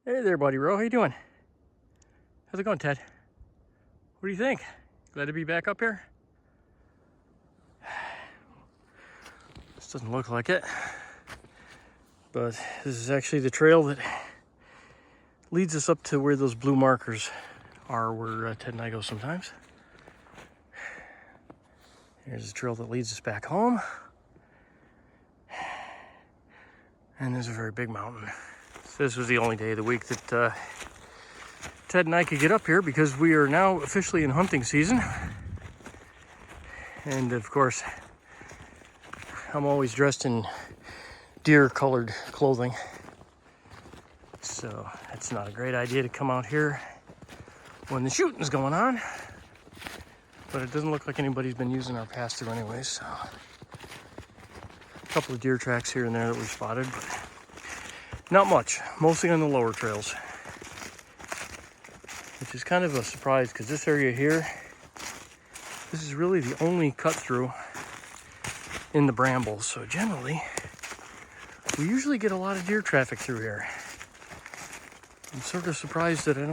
Hey there, buddy Ro. How you doing? How's it going, Ted? What do you think? Glad to be back up here? This doesn't look like it, but this is actually the trail that leads us up to where those blue markers are, where Ted and I go sometimes. Here's the trail that leads us back home. And there's a very big mountain. So this was the only day of the week that Ted and I could get up here because we are now officially in hunting season. And of course, I'm always dressed in deer-colored clothing. So it's not a great idea to come out here when the shooting's going on. But it doesn't look like anybody's been using our pass-through anyways, so. A couple of deer tracks here and there that we spotted, but not much. Mostly on the lower trails. Which is kind of a surprise because this area here, this is really the only cut through in the brambles. So generally, we usually get a lot of deer traffic through here. I'm sort of surprised that I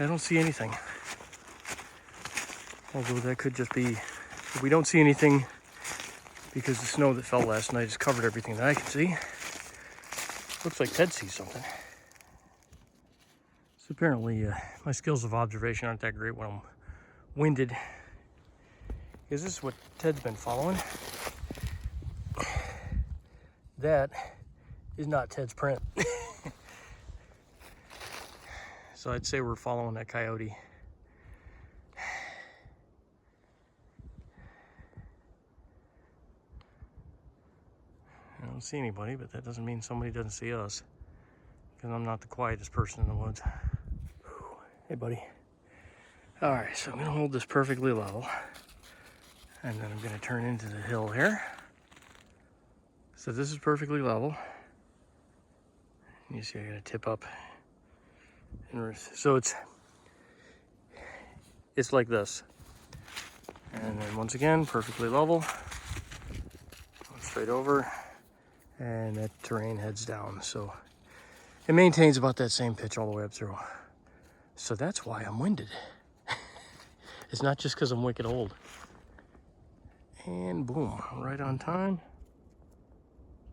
don't see anything. Although that could just be, we don't see anything because the snow that fell last night has covered everything that I can see. Looks like Ted sees something. So apparently my skills of observation aren't that great when I'm winded. Because this is what Ted's been following. That is not Ted's print. So I'd say we're following that coyote. I don't see anybody, but that doesn't mean somebody doesn't see us. Because I'm not the quietest person in the woods. Hey, buddy. All right, so I'm gonna hold this perfectly level. And then I'm gonna turn into the hill here. So this is perfectly level. You see I gotta tip up. So it's like this. And then once again, perfectly level. Straight over. And that terrain heads down. So it maintains about that same pitch all the way up through. So that's why I'm winded. It's not just because I'm wicked old. And boom, right on time.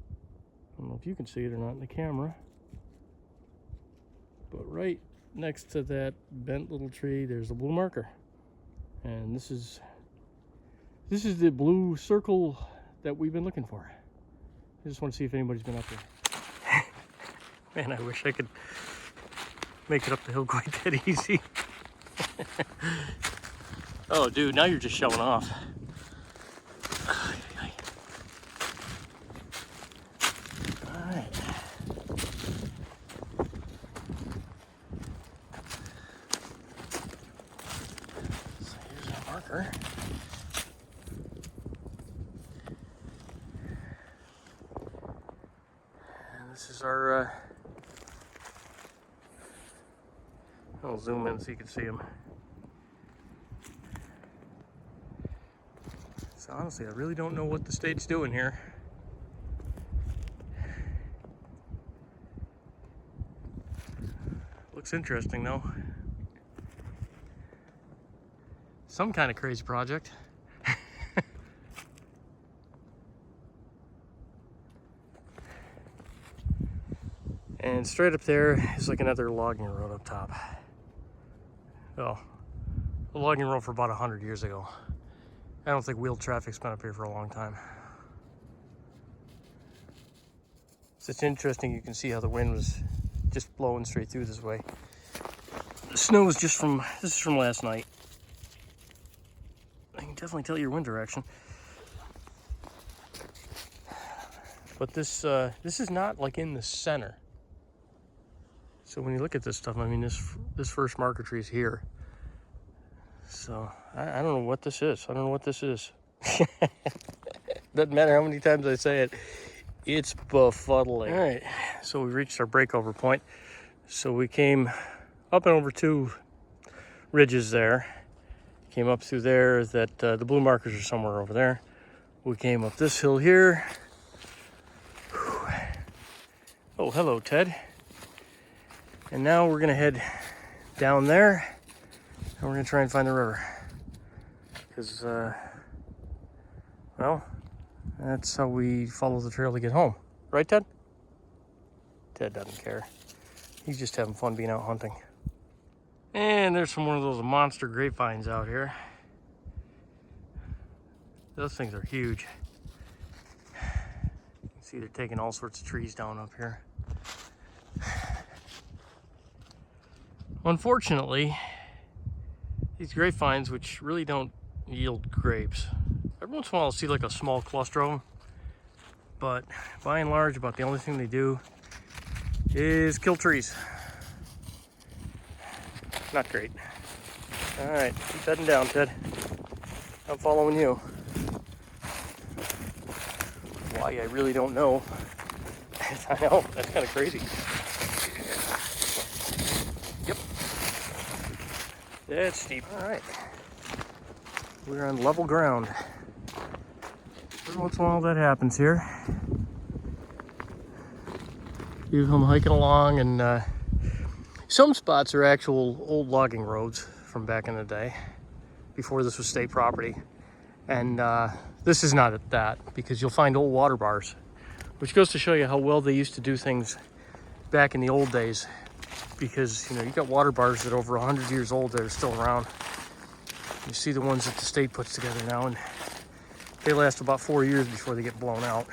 I don't know if you can see it or not in the camera. But right next to that bent little tree, there's a blue marker. And this is the blue circle that we've been looking for. I just want to see if anybody's been up there. Man, I wish I could make it up the hill quite that easy. Oh, dude, now you're just showing off. All right. So here's our marker. This is our, I'll zoom in so you can see them. So honestly, I really don't know what the state's doing here. Looks interesting though. Some kind of crazy project. And straight up there is like another logging road up top. Well, a logging road for about 100 years ago. I don't think wheeled traffic's been up here for a long time. So it's interesting, you can see how the wind was just blowing straight through this way. The snow is just from, this is from last night. I can definitely tell your wind direction. But this is not like in the center. So when you look at this stuff, I mean, this first marker tree is here. So I don't know what this is. I don't know what this is. Doesn't matter how many times I say it. It's befuddling. All right, so we reached our breakover point. So we came up and over two ridges there. Came up through there. That the blue markers are somewhere over there. We came up this hill here. Whew. Oh, hello, Ted. And now we're gonna head down there and we're gonna try and find the river. Because, well, that's how we follow the trail to get home. Right, Ted? Ted doesn't care. He's just having fun being out hunting. And there's one of those monster grapevines out here. Those things are huge. You can see they're taking all sorts of trees down up here. Unfortunately, these grapevines, which really don't yield grapes, every once in a while I'll see like a small cluster of them, but by and large, about the only thing they do is kill trees. Not great. All right, keep heading down, Ted. I'm following you. Why, I really don't know. I know, that's kind of crazy. Yep. That's steep. All right. We're on level ground. Every once in a while that happens here. You come hiking along and some spots are actual old logging roads from back in the day, before this was state property. And this is not at that, because you'll find old water bars, which goes to show you how well they used to do things back in the old days. Because, you know, you got water bars that are over 100 years old that are still around. You see the ones that the state puts together now, and they last about 4 years before they get blown out.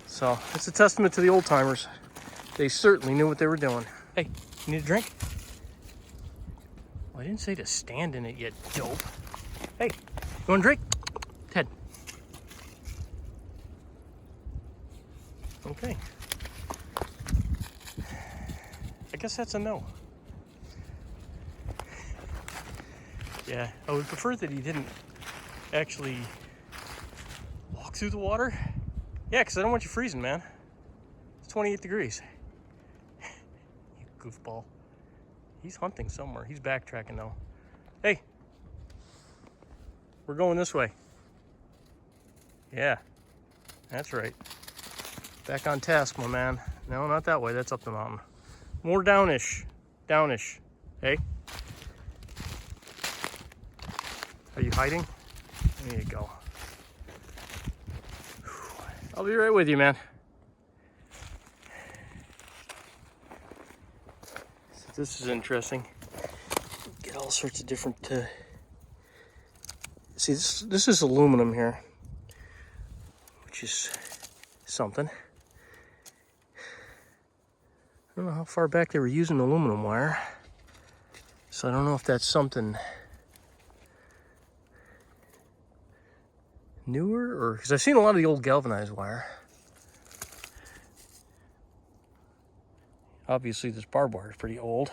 So it's a testament to the old timers. They certainly knew what they were doing. Hey, you need a drink? Well, I didn't say to stand in it, you dope. Hey, you want a drink? Ted. Okay. I guess that's a no. Yeah, I would prefer that he didn't actually walk through the water. Yeah, because I don't want you freezing, man. It's 28 degrees. You goofball. He's hunting somewhere. He's backtracking now. Hey, we're going this way. Yeah, that's right. Back on task, my man. No, not that way. That's up the mountain. More downish. Downish. Hey? Are you hiding? There you go. I'll be right with you, man. So this is interesting. Get all sorts of different... See, this is aluminum here, which is something. I don't know how far back they were using aluminum wire, so I don't know if that's something newer, or because I've seen a lot of the old galvanized wire. Obviously this barbed wire is pretty old.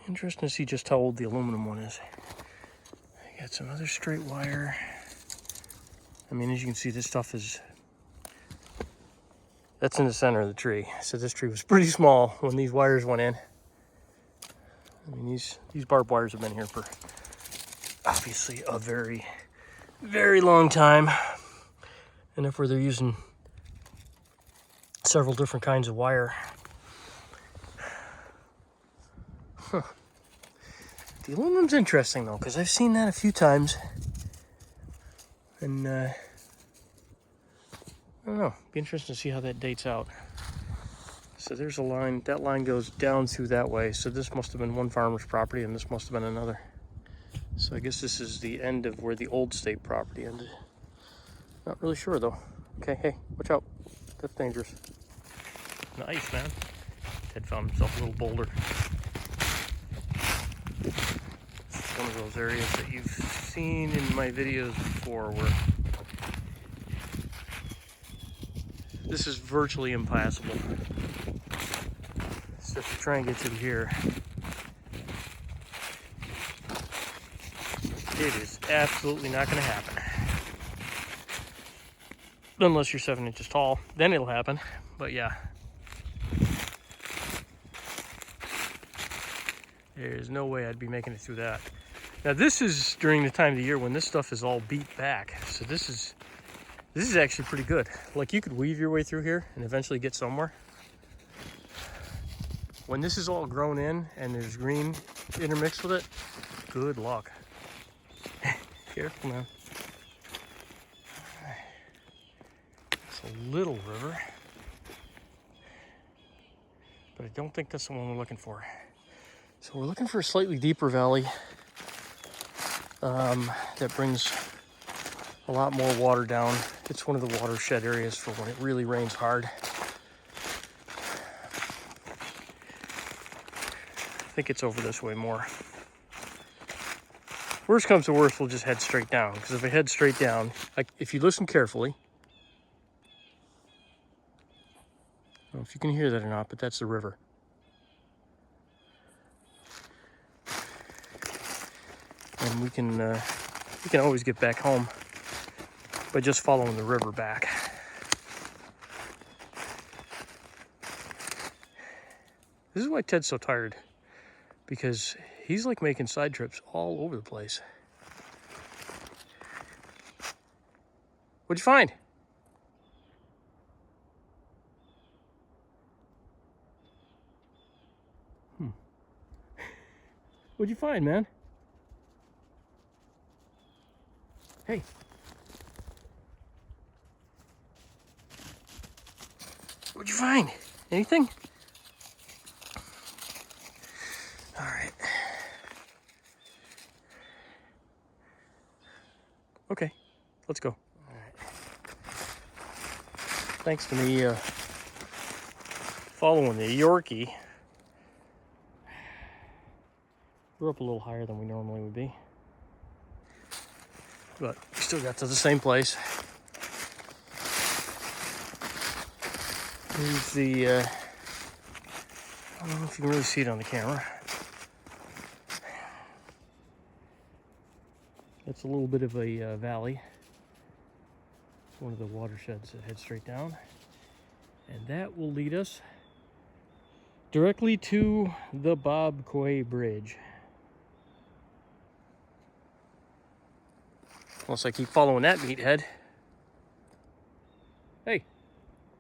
Interesting to see just how old the aluminum one is. I got some other straight wire. I mean, as you can see, this stuff is, that's in the center of the tree. So this tree was pretty small when these wires went in. I mean, these barbed wires have been here for obviously a very, very long time. And therefore they're using several different kinds of wire. Huh. The aluminum's interesting though, because I've seen that a few times. And I don't know, be interesting to see how that dates out. So there's a line, that line goes down through that way. So this must have been one farmer's property and this must have been another. So I guess this is the end of where the old state property ended. Not really sure though. Okay, hey, watch out. That's dangerous. Nice, man. Ted found himself a little boulder. It's one of those areas that you've seen in my videos before where this is virtually impassable. So if you try and get through here, it is absolutely not going to happen. Unless you're 7 inches tall, then it'll happen. But yeah, there's no way I'd be making it through that. Now this is during the time of the year when this stuff is all beat back. So this is actually pretty good. Like you could weave your way through here and eventually get somewhere. When this is all grown in and there's green intermixed with it, good luck. Careful now. It's a little river, but I don't think that's the one we're looking for. So we're looking for a slightly deeper valley that brings a lot more water down. It's one of the watershed areas for when it really rains hard. I think it's over this way more. Worst comes to worst, we'll just head straight down. Because if I head straight down, if you listen carefully, I don't know if you can hear that or not, but that's the river. And we can always get back home by just following the river back. This is why Ted's so tired, because he's like making side trips all over the place. What'd you find? What'd you find, man? Hey. What'd you find? Anything? All right. Okay, let's go. All right. Thanks to me following the Yorkie, we're up a little higher than we normally would be. But we still got to the same place. Here's the, I don't know if you can really see it on the camera. That's a little bit of a valley. It's one of the watersheds that head straight down. And that will lead us directly to the Bob Quay Bridge. Unless I keep following that meathead. Hey, you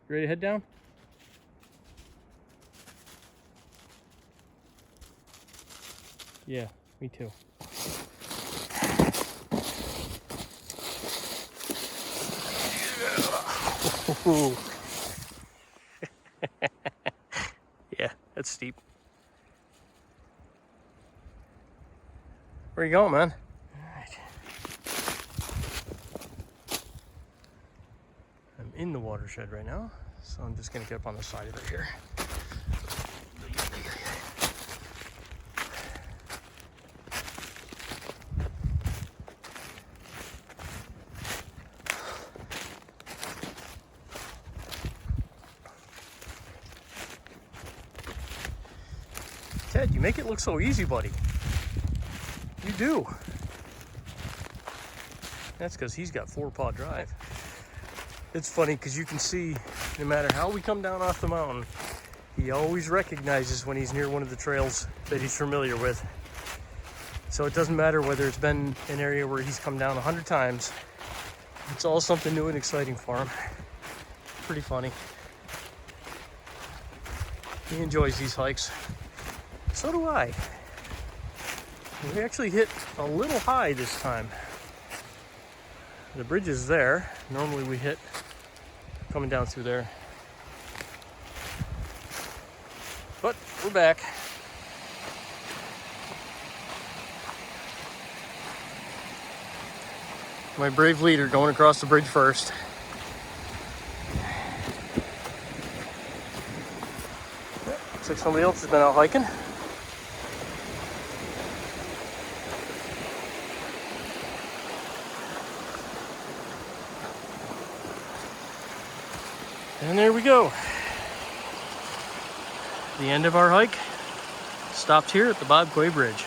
ready to head down? Yeah, me too. Yeah, that's steep. Where you going, man? I'm in the watershed right now, so I'm just gonna get up on the side of it here. Ted, you make it look so easy, buddy. You do. That's because he's got 4-paw drive. It's funny because you can see, no matter how we come down off the mountain, he always recognizes when he's near one of the trails that he's familiar with. So it doesn't matter whether it's been an area where he's come down 100 times. It's all something new and exciting for him. Pretty funny. He enjoys these hikes. So do I. We actually hit a little high this time. The bridge is there. Normally we hit coming down through there. But we're back. My brave leader going across the bridge first. Looks like somebody else has been out hiking. And there we go. The end of our hike stopped here at the Bob Quay Bridge.